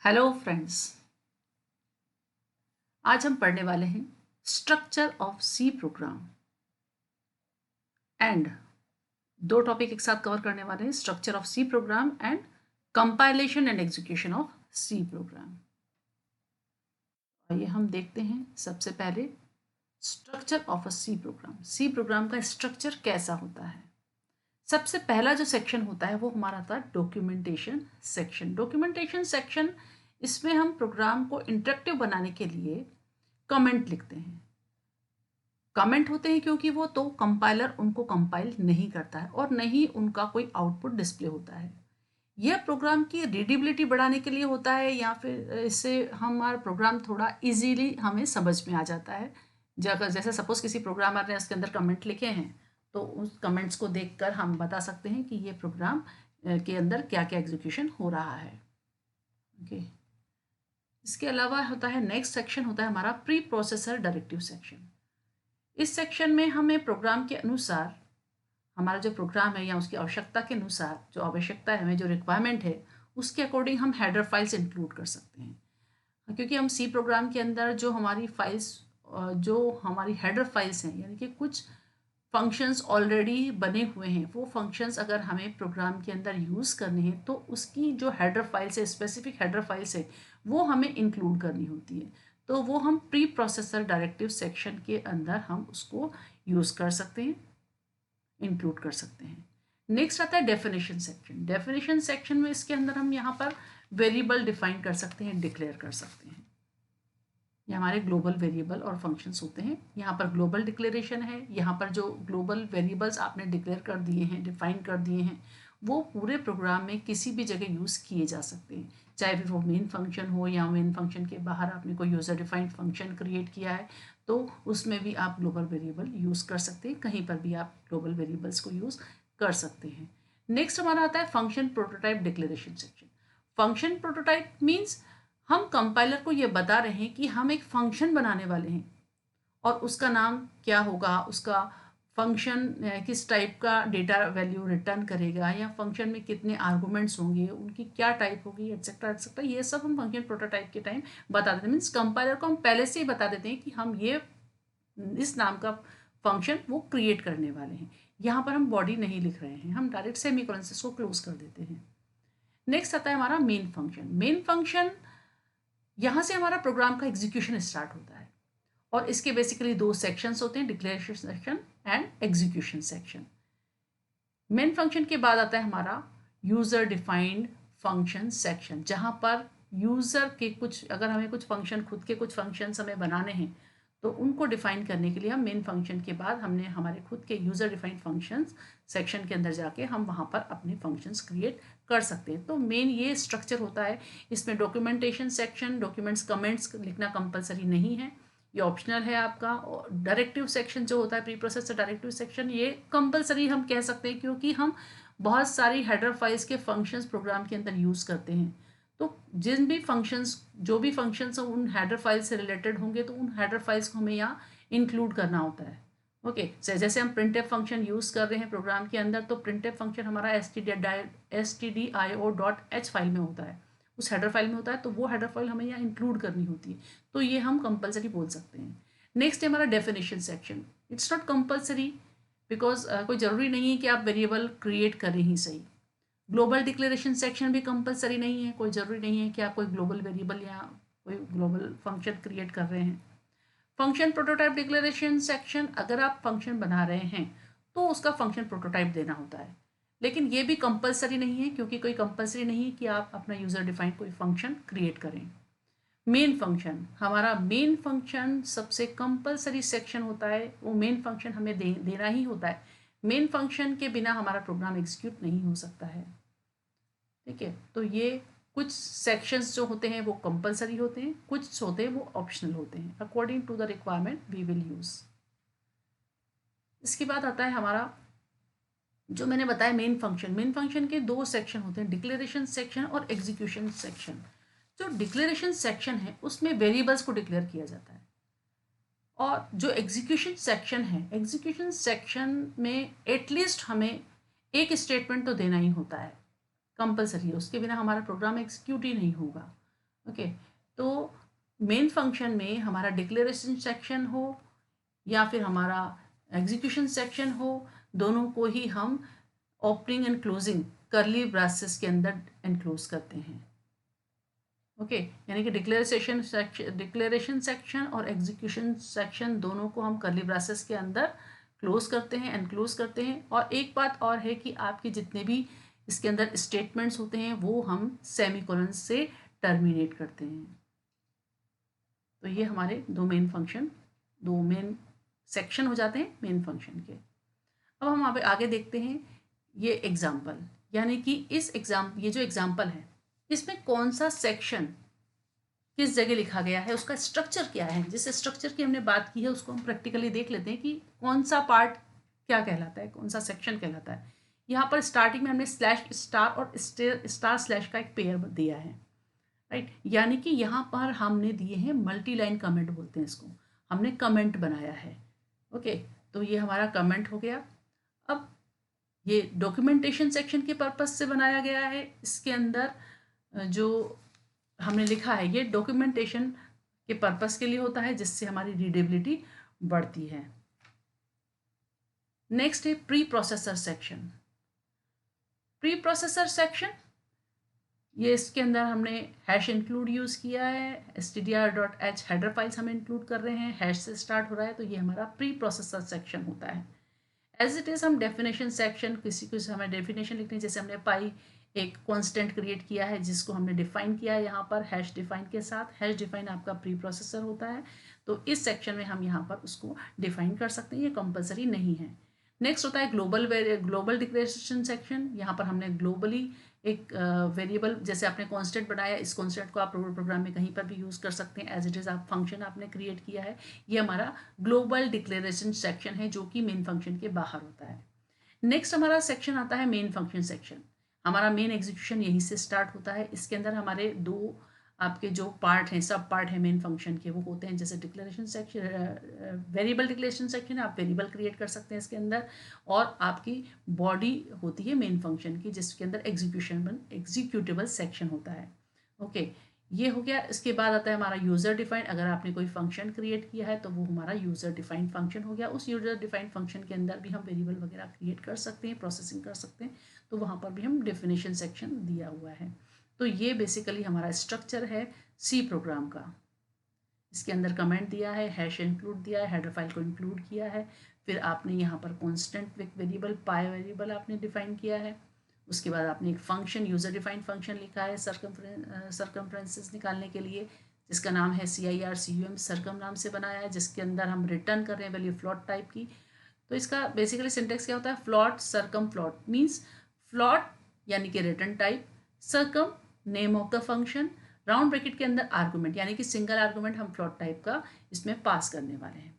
Hello friends, आज हम पढ़ने वाले हैं structure of C program and दो टॉपिक एक साथ कवर करने वाले हैं, structure of C program and compilation and execution of C program. आइए हम देखते हैं सबसे पहले structure of a C program. C program का स्ट्रक्चर कैसा होता है। सबसे पहला जो सेक्शन होता है वो हमारा था डॉक्यूमेंटेशन सेक्शन। डॉक्यूमेंटेशन सेक्शन, इसमें हम प्रोग्राम को इंटरेक्टिव बनाने के लिए कमेंट लिखते हैं। कमेंट होते हैं क्योंकि वो तो कंपाइलर उनको कंपाइल नहीं करता है और नहीं उनका कोई आउटपुट डिस्प्ले होता है। यह प्रोग्राम की रीडेबिलिटी बढ़ाने के लिए होता है या फिर इससे हमारा प्रोग्राम थोड़ा इजीली हमें समझ में आ जाता है। जैसे सपोज किसी प्रोग्रामर ने उसके अंदर कमेंट लिखे हैं तो उस कमेंट्स को देखकर हम बता सकते हैं कि ये प्रोग्राम के अंदर क्या क्या एग्जीक्यूशन हो रहा है। ओके, इसके अलावा होता है नेक्स्ट सेक्शन होता है हमारा प्री प्रोसेसर डायरेक्टिव सेक्शन। इस सेक्शन में हमें प्रोग्राम के अनुसार हमारा जो प्रोग्राम है या उसकी आवश्यकता के अनुसार जो आवश्यकता है, हमें जो रिक्वायरमेंट है उसके अकॉर्डिंग हम हेडर फाइल्स इंक्लूड कर सकते हैं। क्योंकि हम सी प्रोग्राम के अंदर जो हमारी फाइल्स जो हमारी हेडर फाइल्स हैं, यानी कि कुछ फंक्शंस ऑलरेडी बने हुए हैं, वो फंक्शंस अगर हमें प्रोग्राम के अंदर यूज़ करने हैं तो उसकी जो हेडर फाइल्स है, स्पेसिफिक हेडर फाइल्स है, वो हमें इंक्लूड करनी होती है। तो वो हम प्री प्रोसेसर डायरेक्टिव सेक्शन के अंदर हम उसको यूज़ कर सकते हैं, इंक्लूड कर सकते हैं। नेक्स्ट आता है डेफिनेशन सेक्शन। डेफिनेशन सेक्शन में इसके अंदर हम यहाँ पर वेरिएबल डिफाइन कर सकते हैं, डिक्लेयर कर सकते हैं। ये हमारे ग्लोबल वेरिएबल और फंक्शंस होते हैं। यहाँ पर ग्लोबल डिक्लेरेशन है, यहाँ पर जो ग्लोबल वेरिएबल्स आपने डिक्लेयर कर दिए हैं, डिफाइन कर दिए हैं, वो पूरे प्रोग्राम में किसी भी जगह यूज़ किए जा सकते हैं। चाहे फिर वो मेन फंक्शन हो या मेन फंक्शन के बाहर आपने कोई यूज़र डिफाइंड फंक्शन क्रिएट किया है तो उसमें भी आप ग्लोबल वेरिएबल यूज़ कर सकते हैं। कहीं पर भी आप ग्लोबल वेरिएबल्स को यूज़ कर सकते हैं। नेक्स्ट हमारा आता है function prototype declaration section. Function prototype means हम कंपाइलर को ये बता रहे हैं कि हम एक फंक्शन बनाने वाले हैं और उसका नाम क्या होगा, उसका फंक्शन किस टाइप का डेटा वैल्यू रिटर्न करेगा या फंक्शन में कितने आर्गूमेंट्स होंगे, उनकी क्या टाइप होगी, एक्सेट्रा एक्सेट्रा, ये सब हम फंक्शन प्रोटोटाइप के टाइम बता देते हैं। मीन्स कंपाइलर को हम पहले से ही बता देते हैं कि हम ये इस नाम का फंक्शन वो क्रिएट करने वाले हैं। यहाँ पर हम बॉडी नहीं लिख रहे हैं, हम डायरेक्ट सेमीकोलन से इसको क्लोज कर देते हैं। नेक्स्ट आता है हमारा मेन फंक्शन। मेन फंक्शन, यहाँ से हमारा प्रोग्राम का एग्जीक्यूशन स्टार्ट होता है और इसके बेसिकली दो सेक्शंस होते हैं, declaration section and execution section. Main function के बाद आता है हमारा यूज़र डिफाइंड फंक्शन सेक्शन, जहाँ पर यूज़र के कुछ, अगर हमें कुछ फंक्शन, खुद के कुछ फंक्शंस हमें बनाने हैं तो उनको डिफाइन करने के लिए हम मेन फंक्शन के बाद हमने हमारे खुद के यूज़र डिफाइंड फंक्शंस सेक्शन के अंदर जाके हम वहाँ पर अपने फंक्शंस क्रिएट कर सकते हैं। तो मेन ये स्ट्रक्चर होता है। इसमें डॉक्यूमेंटेशन सेक्शन, डॉक्यूमेंट्स कमेंट्स लिखना कंपलसरी नहीं है, ये ऑप्शनल है आपका। और डायरेक्टिव सेक्शन जो होता है, प्री प्रोसेसर डायरेक्टिव सेक्शन, ये कंपलसरी हम कह सकते हैं क्योंकि हम बहुत सारी हेडर फाइल्स के फंक्शंस प्रोग्राम के अंदर यूज़ करते हैं। तो जिन भी फंक्शंस, जो भी फंक्शंस उन हेडर फाइल्स से रिलेटेड होंगे तो उन हेडर फाइल्स को हमें यहाँ इंक्लूड करना होता है। ओके, जैसे हम प्रिंटफ फंक्शन यूज़ कर रहे हैं प्रोग्राम के अंदर, तो प्रिंटफ फंक्शन हमारा stdio.h फाइल में होता है, उस हेडर फाइल में होता है, तो वो हेडर फाइल हमें यहाँ इंक्लूड करनी होती है। तो ये हम कंपलसरी बोल सकते हैं। नेक्स्ट है हमारा definition section. It's not compulsory because कोई ज़रूरी नहीं है कि आप वेरिएबल क्रिएट करें ही सही। ग्लोबल डिक्लेरेशन सेक्शन भी कंपलसरी नहीं है, कोई ज़रूरी नहीं है कि आप कोई ग्लोबल वेरिएबल या कोई ग्लोबल फंक्शन क्रिएट कर रहे हैं। फंक्शन प्रोटोटाइप डिक्लेरेशन सेक्शन, अगर आप फंक्शन बना रहे हैं तो उसका फंक्शन प्रोटोटाइप देना होता है, लेकिन ये भी कंपलसरी नहीं है क्योंकि कोई कंपलसरी नहीं है कि आप अपना यूज़र डिफाइंड कोई फंक्शन क्रिएट करें। मेन फंक्शन, हमारा मेन फंक्शन सबसे कंपलसरी सेक्शन होता है, वो मेन फंक्शन हमें देना ही होता है। मेन फंक्शन के बिना हमारा प्रोग्राम एग्जीक्यूट नहीं हो सकता है। ठीक है, तो ये कुछ सेक्शंस जो होते हैं वो कंपलसरी होते हैं, कुछ होते हैं वो ऑप्शनल होते हैं, according to the requirement we will use. इसके बाद आता है हमारा जो मैंने बताया मेन फंक्शन। मेन फंक्शन के दो सेक्शन होते हैं, डिक्लेरेशन सेक्शन और एग्जीक्यूशन सेक्शन। जो डिक्लेरेशन सेक्शन है उसमें वेरिएबल्स को डिक्लेयर किया जाता है और जो एग्जीक्यूशन सेक्शन है, एग्जीक्यूशन सेक्शन में एटलीस्ट हमें एक स्टेटमेंट तो देना ही होता है, कंपलसरी है, उसके बिना हमारा प्रोग्राम एग्जीक्यूट ही नहीं होगा। ओके, तो मेन फंक्शन में हमारा डिक्लेरेशन सेक्शन हो या फिर हमारा एग्जीक्यूशन सेक्शन हो, दोनों को ही हम ओपनिंग एंड क्लोजिंग करली ब्रेसेस के अंदर एनक्लोज करते हैं। ओके, यानी कि डिक्लेरेशन सेक्शन और एग्जीक्यूशन सेक्शन दोनों को हम करली ब्रेसेस के अंदर क्लोज करते हैं, एनक्लोज करते हैं। और एक बात और है कि आपके जितने भी इसके अंदर स्टेटमेंट्स होते हैं वो हम सेमीकोलन से टर्मिनेट करते हैं। तो ये हमारे दो मेन सेक्शन हो जाते हैं मेन फंक्शन के। अब हम आगे देखते हैं ये एग्जाम्पल, यानी कि ये जो एग्जाम्पल है इसमें कौन सा सेक्शन किस जगह लिखा गया है, उसका स्ट्रक्चर क्या है। जिस स्ट्रक्चर की हमने बात की है उसको हम प्रैक्टिकली देख लेते हैं कि कौन सा पार्ट क्या कहलाता है, कौन सा सेक्शन कहलाता है। यहाँ पर स्टार्टिंग में हमने स्लैश स्टार और स्टार स्लैश का एक पेयर दिया है, राइट। यानी कि यहाँ पर हमने दिए हैं मल्टी लाइन कमेंट बोलते हैं इसको, हमने कमेंट बनाया है। ओके, तो ये हमारा कमेंट हो गया। अब ये डॉक्यूमेंटेशन सेक्शन के पर्पस से बनाया गया है। इसके अंदर जो हमने लिखा है ये डॉक्यूमेंटेशन के पर्पस के लिए होता है, जिससे हमारी रीडेबिलिटी बढ़ती है। नेक्स्ट है pre processor section. Pre processor section, ये इसके अंदर हमने हैश इंक्लूड यूज़ किया है, stdr.h हेडर फाइल्स हम इंक्लूड कर रहे हैं, हैश से स्टार्ट हो रहा है, तो ये हमारा प्री प्रोसेसर सेक्शन होता है। एज इट इज़ हम डेफिनेशन सेक्शन, किसी को हमें डेफिनेशन लिखनी है, जैसे हमने पाई एक कांस्टेंट क्रिएट किया है जिसको हमने डिफाइन किया है यहाँ पर हैश डिफाइन के साथ। हैश डिफाइन आपका प्री प्रोसेसर होता है, तो इस सेक्शन में हम यहाँ पर उसको डिफाइन कर सकते हैं, ये कंपलसरी नहीं है। नेक्स्ट होता है ग्लोबल डिक्लेरेशन सेक्शन। यहाँ पर हमने ग्लोबली एक वेरिएबल, जैसे आपने कांस्टेंट बनाया, इस कांस्टेंट को आप प्रोग्राम में कहीं पर भी यूज़ कर सकते हैं। एज इट इज़ आप फंक्शन आपने क्रिएट किया है, ये हमारा ग्लोबल डिक्लेरेशन सेक्शन है जो कि मेन फंक्शन के बाहर होता है। नेक्स्ट हमारा सेक्शन आता है मेन फंक्शन सेक्शन। हमारा मेन एग्जीक्यूशन यहीं से स्टार्ट होता है। इसके अंदर हमारे दो आपके जो पार्ट हैं, सब पार्ट हैं मेन फंक्शन के, वो होते हैं जैसे declaration section, variable declaration section, आप वेरिएबल क्रिएट कर सकते हैं इसके अंदर, और आपकी बॉडी होती है मेन फंक्शन की जिसके अंदर एग्जीक्यूटेबल सेक्शन होता है। ओके, ये हो गया। इसके बाद आता है हमारा यूज़र डिफाइंड। अगर आपने कोई फंक्शन क्रिएट किया है तो वो हमारा यूज़र डिफाइंड फंक्शन हो गया। उस यूज़र डिफाइंड फंक्शन के अंदर भी हम वेरिएबल वगैरह क्रिएट कर सकते हैं, प्रोसेसिंग कर सकते हैं, तो वहाँ पर भी हम डेफिनेशन सेक्शन दिया हुआ है। तो ये बेसिकली हमारा स्ट्रक्चर है सी प्रोग्राम का। इसके अंदर कमेंट दिया है, हैश इंक्लूड दिया है, हेडर फाइल को इंक्लूड किया है, फिर आपने यहाँ पर कांस्टेंट वेरिएबल पाई वेरिएबल आपने डिफाइन किया है। उसके बाद आपने एक फंक्शन यूज़र डिफाइंड फंक्शन लिखा है सर्कमफ्रेंसेस निकालने के लिए, जिसका नाम है CIRCUM, सर्कम नाम से बनाया है, जिसके अंदर हम रिटर्न कर रहे हैं वैल्यू फ्लॉट टाइप की। तो इसका बेसिकली सिंटेक्स क्या होता है, float circum float means float यानी कि return type, circum name of the function, round bracket के अंदर आर्गूमेंट यानी कि सिंगल आर्गूमेंट हम फ्लॉट टाइप का इसमें पास करने वाले हैं,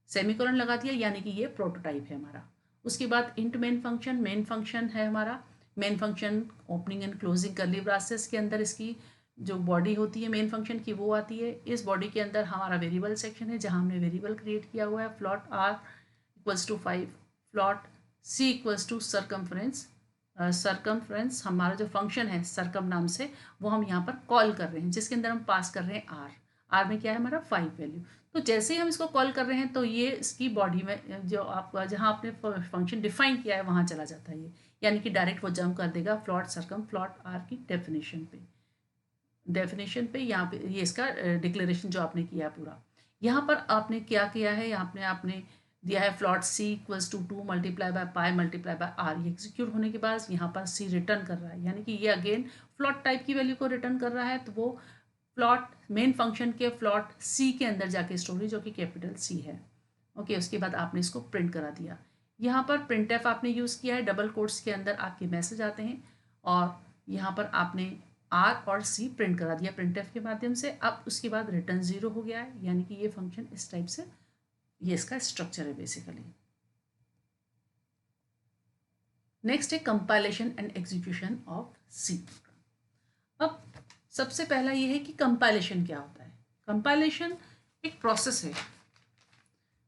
सेमीकोलन लगा दिया यानी कि ये प्रोटोटाइप है हमारा। उसके बाद इंट मेन फंक्शन है हमारा। Main function opening and closing करली ब्रेसेस के अंदर इसकी जो बॉडी होती है मेन फंक्शन की वो आती है। इस बॉडी के अंदर हमारा वेरिएबल सेक्शन है जहाँ हमने वेरिएबल क्रिएट किया हुआ है, float r equals to 5, float c equals to circumference हमारा जो फंक्शन है सरकम नाम से, वो हम यहाँ पर कॉल कर रहे हैं, जिसके अंदर हम पास कर रहे हैं r में क्या है हमारा 5 वैल्यू। तो जैसे ही हम इसको कॉल कर रहे हैं तो ये इसकी बॉडी में जो आपका जहाँ आपने फंक्शन डिफाइन किया है वहाँ चला जाता है ये, यानी कि डायरेक्ट वो जंप कर देगा फ्लॉट सर्कम फ्लॉट r की डेफिनेशन पे यहाँ पे ये इसका डिक्लेरेशन जो आपने किया है पूरा। यहाँ पर आपने क्या किया है, यहाँ पे आपने दिया है float c equals to 2 multiply by pi multiply by r। ये एग्जीक्यूट होने के बाद यहाँ पर c रिटर्न कर रहा है, यानी कि ये अगेन फ्लॉट टाइप की वैल्यू को रिटर्न कर रहा है। तो वो फ्लॉट मेन फंक्शन के फ्लॉट c के अंदर जाके स्टोर हुई जो कि कैपिटल C है। ओके, उसके बाद आपने इसको प्रिंट करा दिया। यहाँ पर प्रिंट आपने यूज़ किया है, डबल कोट्स के अंदर आपके मैसेज आते हैं, और यहाँ पर आपने r और c प्रिंट करा दिया प्रिंटफ के माध्यम से। अब उसके बाद रिटर्न 0 हो गया है, यानी कि ये फंक्शन इस टाइप से, ये इसका स्ट्रक्चर है बेसिकली। नेक्स्ट है कंपाइलेशन एंड एग्जीक्यूशन ऑफ सी। अब सबसे पहला ये है कि कंपाइलेशन क्या होता है। कंपाइलेशन एक प्रोसेस है।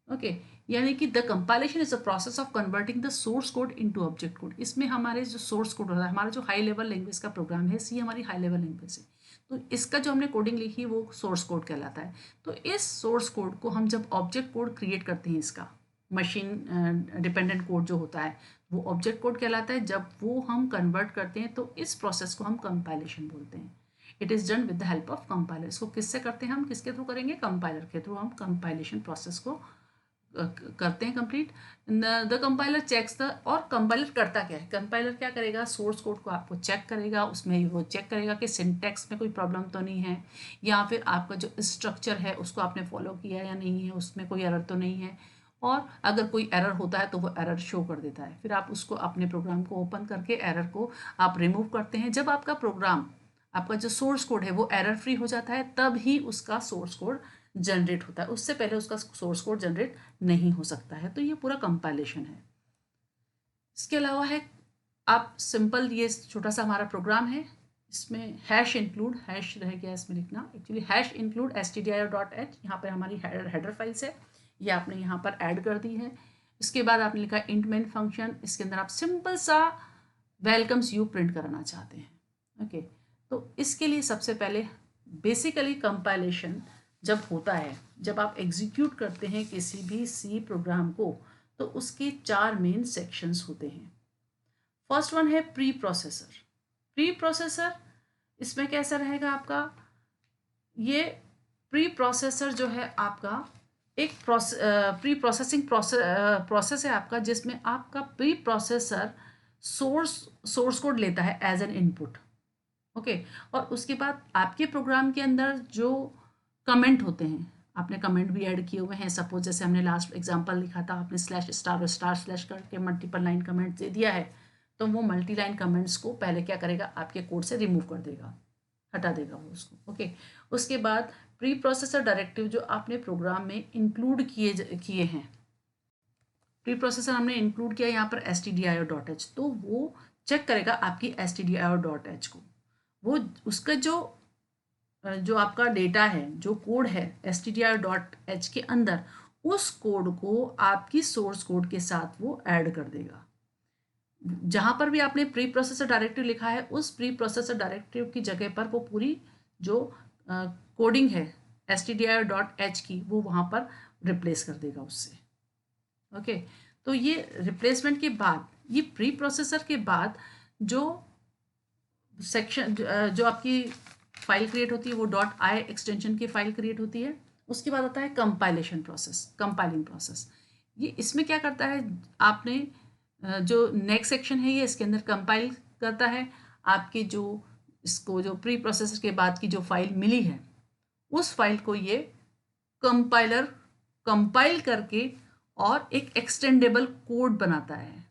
ओके, यानी कि the compilation is the process of converting the source code into object code. इसमें हमारे जो सोर्स कोड होता है, हमारा जो हाई लेवल लैंग्वेज का प्रोग्राम है, सी हमारी हाई लेवल लैंग्वेज है, तो इसका जो हमने कोडिंग लिखी वो सोर्स कोड कहलाता है। तो इस सोर्स कोड को हम जब ऑब्जेक्ट कोड क्रिएट करते हैं, इसका मशीन डिपेंडेंट कोड जो होता है वो ऑब्जेक्ट कोड कहलाता है। जब वो हम कन्वर्ट करते हैं तो इस प्रोसेस को हम कंपाइलेशन बोलते हैं। It is done with the help of compiler. इसको किससे करते हैं हम, किसके थ्रू करेंगे, कंपाइलर के थ्रू हम कंपाइलेशन प्रोसेस को करते हैं complete. The compiler checks the, और कंपाइलर करता क्या है, कंपाइलर क्या करेगा, सोर्स कोड को आपको चेक करेगा, उसमें वो चेक करेगा कि सिंटैक्स में कोई प्रॉब्लम तो नहीं है, या फिर आपका जो स्ट्रक्चर है उसको आपने फॉलो किया या नहीं है, उसमें कोई एरर तो नहीं है, और अगर कोई एरर होता है तो वो एरर शो कर देता है। फिर आप उसको अपने प्रोग्राम को ओपन करके एरर को आप रिमूव करते हैं। जब आपका प्रोग्राम, आपका जो सोर्स कोड है वो एरर फ्री हो जाता है, तब ही उसका सोर्स कोड जनरेट होता है, उससे पहले उसका सोर्स कोड जनरेट नहीं हो सकता है। तो ये पूरा कंपाइलेशन है। इसके अलावा है, आप सिंपल, ये छोटा सा हमारा प्रोग्राम है, इसमें हैश इंक्लूड, हैश रह गया इसमें लिखना, एक्चुअली हैश इंक्लूड stdio.h, यहाँ पर हमारी हेडर फाइल्स है, ये आपने यहाँ पर ऐड कर दी है। इसके बाद आपने लिखा इंट मेन फंक्शन, इसके अंदर आप सिंपल सा वेलकम्स यू प्रिंट कराना चाहते हैं। ओके, तो इसके लिए सबसे पहले बेसिकली कंपाइलेशन जब होता है, जब आप एग्जीक्यूट करते हैं किसी भी सी प्रोग्राम को, तो उसके 4 मेन सेक्शंस होते हैं। फर्स्ट वन है प्री प्रोसेसर। प्री प्रोसेसर इसमें कैसा रहेगा आपका, ये प्री प्रोसेसर जो है आपका एक प्री प्रोसेसिंग प्रोसेस है आपका, जिसमें आपका प्री प्रोसेसर सोर्स कोड लेता है एज एन इनपुट। ओके, और उसके बाद आपके प्रोग्राम के अंदर जो कमेंट होते हैं, आपने कमेंट भी ऐड किए हुए हैं। सपोज जैसे हमने लास्ट एग्जांपल लिखा था, आपने स्लैश स्टार स्टार स्लैश करके मल्टीपल लाइन कमेंट दे दिया है, तो वो मल्टी लाइन कमेंट्स को पहले क्या करेगा, आपके कोड से रिमूव कर देगा, हटा देगा वो उसको। ओके, उसके बाद प्री प्रोसेसर डायरेक्टिव जो आपने प्रोग्राम में इंक्लूड किए हैं, प्री प्रोसेसर हमने इंक्लूड किया यहाँ पर stdio.h, तो वो चेक करेगा आपकी stdio.h को, वो उसका जो आपका डेटा है, जो कोड है stdio.h के अंदर, उस कोड को आपकी सोर्स कोड के साथ वो ऐड कर देगा। जहाँ पर भी आपने प्री प्रोसेसर डायरेक्टिव लिखा है, उस प्री प्रोसेसर डायरेक्टिव की जगह पर वो पूरी जो कोडिंग है stdio.h की, वो वहाँ पर रिप्लेस कर देगा उससे। ओके, तो ये रिप्लेसमेंट के बाद, ये प्री प्रोसेसर के बाद जो सेक्शन, जो आपकी फाइल क्रिएट होती है वो .i एक्सटेंशन की फाइल क्रिएट होती है। उसके बाद आता है कंपाइलेशन प्रोसेस, कंपाइलिंग प्रोसेस। ये इसमें क्या करता है, आपने जो नेक्स्ट सेक्शन है ये इसके अंदर कंपाइल करता है आपके जो इसको जो प्री प्रोसेसर के बाद की जो फाइल मिली है, उस फाइल को ये कंपाइलर कंपाइल करके और एक एक्सटेंडेबल कोड बनाता है।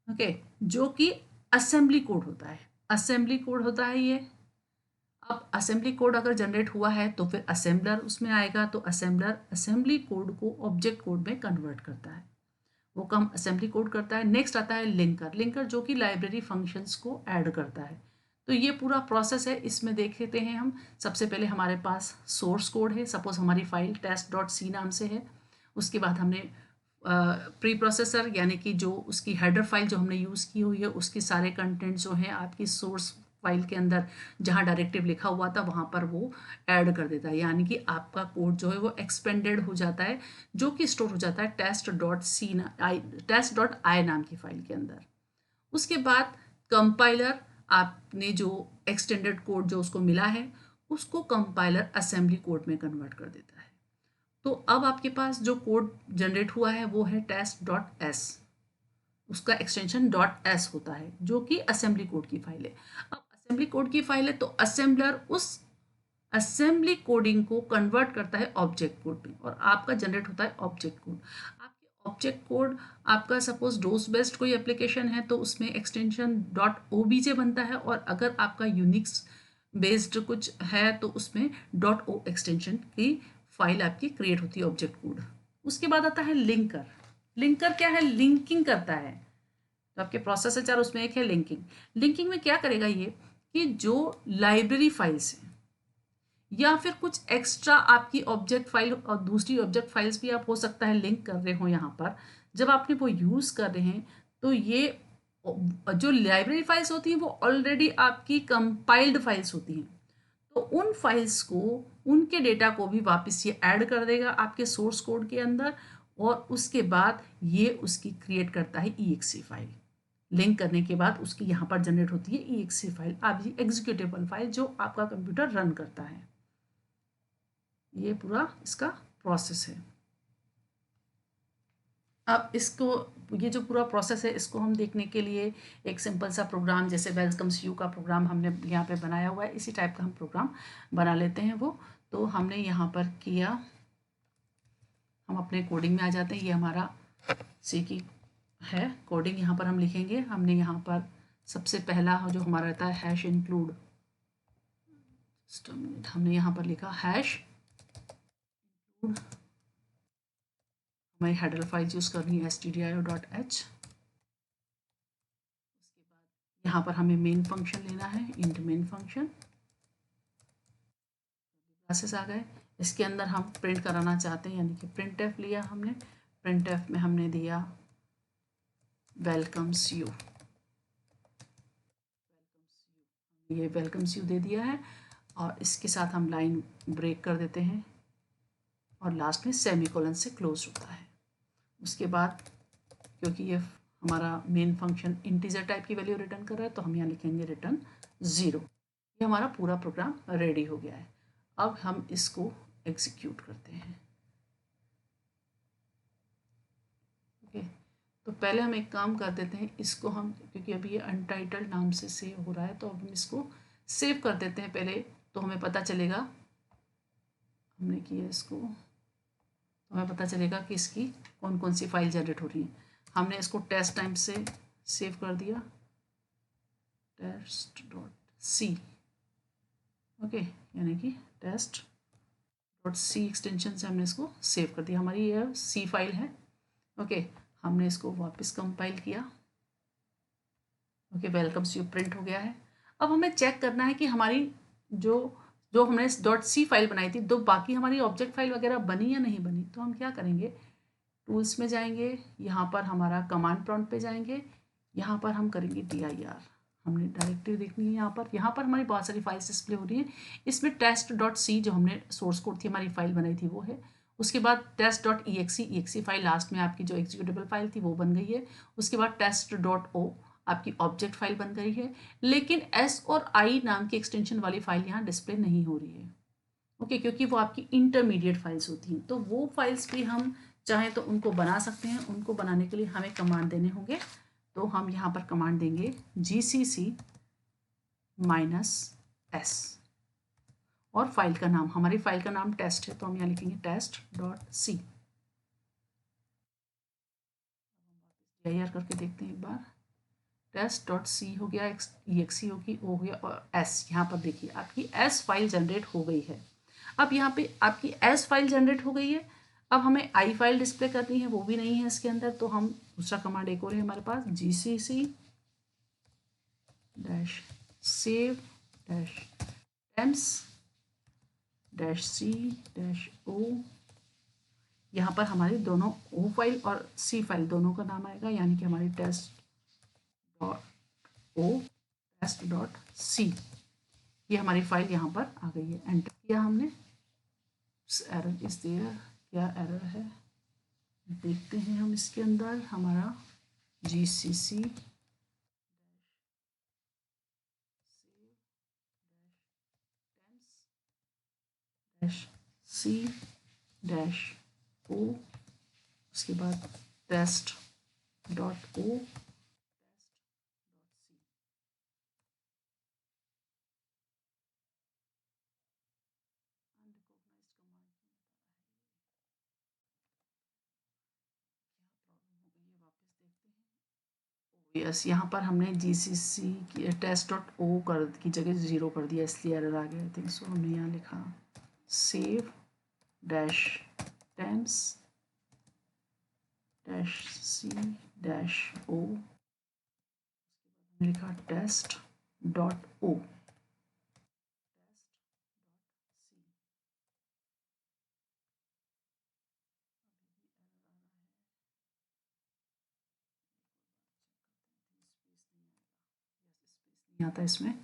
ओके, जो कि असेंबली कोड होता है, असेंबली कोड होता है ये। अब असेंबली कोड अगर जनरेट हुआ है तो फिर असेंबलर उसमें आएगा, तो असेंबलर असेंबली कोड को ऑब्जेक्ट कोड में कन्वर्ट करता है, वो काम असेंबली कोड करता है। नेक्स्ट आता है लिंकर, लिंकर जो कि लाइब्रेरी फंक्शंस को ऐड करता है। तो ये पूरा प्रोसेस है, इसमें देख लेते हैं हम। सबसे पहले हमारे पास सोर्स कोड है, सपोज हमारी फाइल test.c नाम से है। उसके बाद हमने प्री प्रोसेसर यानी कि जो उसकी हेडर फाइल जो हमने यूज़ की हुई है, उसके सारे कंटेंट जो हैं आपकी सोर्स फाइल के अंदर जहाँ डायरेक्टिव लिखा हुआ था वहाँ पर वो ऐड कर देता है, यानी कि आपका कोड जो है वो एक्सपेंडेड हो जाता है, जो कि स्टोर हो जाता है test.i नाम की फाइल के अंदर। उसके बाद कंपाइलर आपने जो एक्सटेंडेड कोड जो उसको मिला है, उसको कंपाइलर असेंबली कोड में कन्वर्ट कर देता है। तो अब आपके पास जो कोड जनरेट हुआ है वो है test.s, उसका एक्सटेंशन .s होता है, जो कि असेंबली कोड की फाइल है। अब असेंबली कोड की फाइल है तो असेंबलर उस असेंबली कोडिंग को कन्वर्ट करता है ऑब्जेक्ट कोड में, और आपका जनरेट होता है ऑब्जेक्ट कोड। आपके ऑब्जेक्ट कोड आपका सपोज डोस बेस्ड कोई एप्लीकेशन है तो उसमें एक्सटेंशन .obj बनता है, और अगर आपका यूनिक्स बेस्ड कुछ है तो उसमें .o एक्सटेंशन की फाइल आपकी क्रिएट होती है ऑब्जेक्ट कोड। उसके बाद आता है लिंकर। लिंकर क्या है, लिंकिंग करता है। तो आपके प्रोसेस है 4, उसमें एक है लिंकिंग। लिंकिंग में क्या करेगा ये, कि जो लाइब्रेरी फाइल्स हैं, या फिर कुछ एक्स्ट्रा आपकी ऑब्जेक्ट फाइल और दूसरी ऑब्जेक्ट फाइल्स भी आप हो सकता है लिंक कर रहे हो यहाँ पर। जब आपने वो यूज़ कर रहे हैं तो ये जो लाइब्रेरी फाइल्स होती हैं वो ऑलरेडी आपकी कंपाइल्ड फाइल्स होती हैं, तो उन फाइल्स को, उनके डेटा को भी वापस ये ऐड कर देगा आपके सोर्स कोड के अंदर, और उसके बाद ये उसकी क्रिएट करता है EXE फाइल। लिंक करने के बाद उसकी यहाँ पर जनरेट होती है EXE फाइल, आपकी एग्जीक्यूटेबल फाइल जो आपका कंप्यूटर रन करता है। ये पूरा इसका प्रोसेस है। अब इसको, ये जो पूरा प्रोसेस है इसको हम देखने के लिए एक सिंपल सा प्रोग्राम, जैसे वेलकम्स यू का प्रोग्राम हमने यहाँ पे बनाया हुआ है, इसी टाइप का हम प्रोग्राम बना लेते हैं। वो तो हमने यहाँ पर किया, हम अपने कोडिंग में आ जाते हैं। ये हमारा सी की है कोडिंग, यहाँ पर हम लिखेंगे। हमने यहाँ पर सबसे पहला जो हमारा रहता है हैश इंक्लूड, हमने यहाँ पर लिखा हैश, हमारी हेडर फाइल यूज़ करनी है stdio.h। उसके बाद यहाँ पर हमें मेन फंक्शन लेना है, इंट मेन फंक्शन। क्लासेस आ गए, इसके अंदर हम प्रिंट कराना चाहते हैं, यानी कि प्रिंट एफ लिया हमने। प्रिंट एफ में हमने दिया वेलकम्स यू, ये वेलकम्स यू दे दिया है, और इसके साथ हम लाइन ब्रेक कर देते हैं और लास्ट में सेमीकोलन से क्लोज होता है। उसके बाद क्योंकि ये हमारा मेन फंक्शन इंटीजर टाइप की वैल्यू रिटर्न कर रहा है तो हम यहाँ लिखेंगे रिटर्न 0। ये हमारा पूरा प्रोग्राम रेडी हो गया है। अब हम इसको एग्जीक्यूट करते हैं। ओके, तो पहले हम एक काम कर देते हैं, इसको हम, क्योंकि अभी ये अनटाइटल्ड नाम से सेव हो रहा है, तो अब हम इसको सेव कर देते हैं पहले, तो हमें पता चलेगा, हमने किया इसको, तो हमें पता चलेगा कि इसकी कौन कौन सी फाइल जनरेट हो रही है। हमने इसको टेस्ट टाइम से सेव कर दिया, test.c, ओके, यानी कि test.c एक्सटेंशन से हमने इसको सेव कर दिया। हमारी ये सी फाइल है। ओके, हमने इसको वापस कंपाइल किया। ओके, वेलकम्स यू प्रिंट हो गया है। अब हमें चेक करना है कि हमारी जो जो हमने .c फाइल बनाई थी, तो बाकी हमारी ऑब्जेक्ट फाइल वगैरह बनी या नहीं बनी। तो हम क्या करेंगे, टूल्स में जाएंगे, यहाँ पर हमारा कमांड प्रॉम्प्ट पे जाएंगे, यहाँ पर हम करेंगे dir, हमने डायरेक्टरी देखनी है। यहाँ पर हमारी बहुत सारी फाइल्स डिस्प्ले हो रही हैं। इसमें test.c जो हमने सोर्स कोड थी, हमारी फाइल बनाई थी, वो है। उसके बाद test.exe फाइल लास्ट में आपकी जो एग्जीक्यूटेबल फाइल थी वो बन गई है। उसके बाद test.o आपकी ऑब्जेक्ट फाइल बन गई है, लेकिन s और i नाम की एक्सटेंशन वाली फाइल यहाँ डिस्प्ले नहीं हो रही है। ओके, क्योंकि वो आपकी इंटरमीडिएट फाइल्स होती हैं। तो वो फाइल्स भी हम चाहें तो उनको बना सकते हैं। उनको बनाने के लिए हमें कमांड देने होंगे, तो हम यहाँ पर कमांड देंगे gcc -s, और फाइल का नाम, हमारी फाइल का नाम टेस्ट है, तो हम यहाँ लिखेंगे test.c। करके देखते हैं एक बार, test.c हो गया, exe होगी, o हो गया, और s, यहाँ पर देखिए आपकी s फाइल जनरेट हो गई है। अब यहाँ पे आपकी s फाइल जनरेट हो गई है। अब हमें i फाइल डिस्प्ले करनी है, वो भी नहीं है इसके अंदर, तो हम दूसरा कमांड एक और है हमारे पास, gcc -save -temps -c-o। यहाँ पर हमारी दोनों o फाइल और c फाइल दोनों का नाम आएगा, यानी कि हमारी test.c, ये हमारी फाइल यहाँ पर आ गई है। एंटर किया हमने, एरर इज देयर, क्या एरर है देखते हैं हम। इसके अंदर हमारा gcc -c-o, उसके बाद test.o, यस, यहाँ पर हमने gcc की test.o की जगह 0 कर दिया, इसलिए एरर आ गया। आई थिंक सो हमने यहाँ लिखा save -temps -c-o, लिखा test.o। आता है इसमें।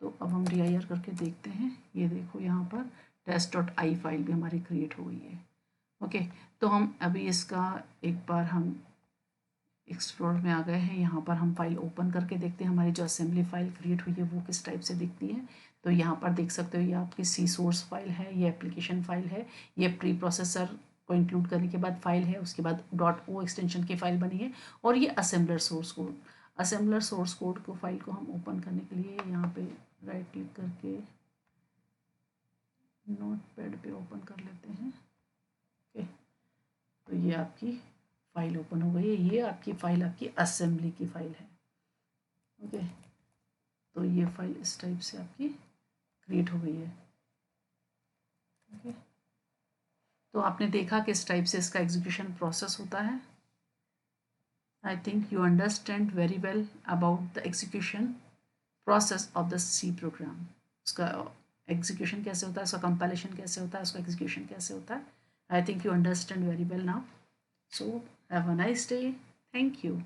तो अब हम dir करके देखते हैं, ये देखो यहाँ पर test.i फाइल भी हमारी क्रिएट हो गई है। ओके, तो हम अभी इसका एक बार हम एक्सप्लोर में आ गए हैं। यहाँ पर हम फाइल ओपन करके देखते हैं हमारी जो असेंबली फाइल क्रिएट हुई है वो किस टाइप से दिखती है। तो यहाँ पर देख सकते हो ये आपकी सी सोर्स फाइल है, ये एप्लीकेशन फाइल है, ये प्री प्रोसेसर को इंक्लूड करने के बाद फाइल है, उसके बाद .o एक्सटेंशन की फाइल बनी है, और ये assembler source code. Assembler source code को फाइल को हम ओपन करने के लिए यहाँ पे राइट क्लिक करके नोटपैड पे ओपन कर लेते हैं। ओके, तो ये आपकी फाइल ओपन हो गई है। ये आपकी फाइल आपकी असेंबली की फाइल है। ओके, तो ये फाइल इस टाइप से आपकी क्रिएट हो गई है। ओके, तो आपने देखा किस टाइप से इसका एग्जीक्यूशन प्रोसेस होता है। I think you understand very well about the execution process of the C program. उसका एग्जीक्यूशन कैसे होता है, उसका कंपाइलेशन कैसे होता है, उसका एग्जीक्यूशन कैसे होता है। I think you understand very well now. So have a nice day. Thank you.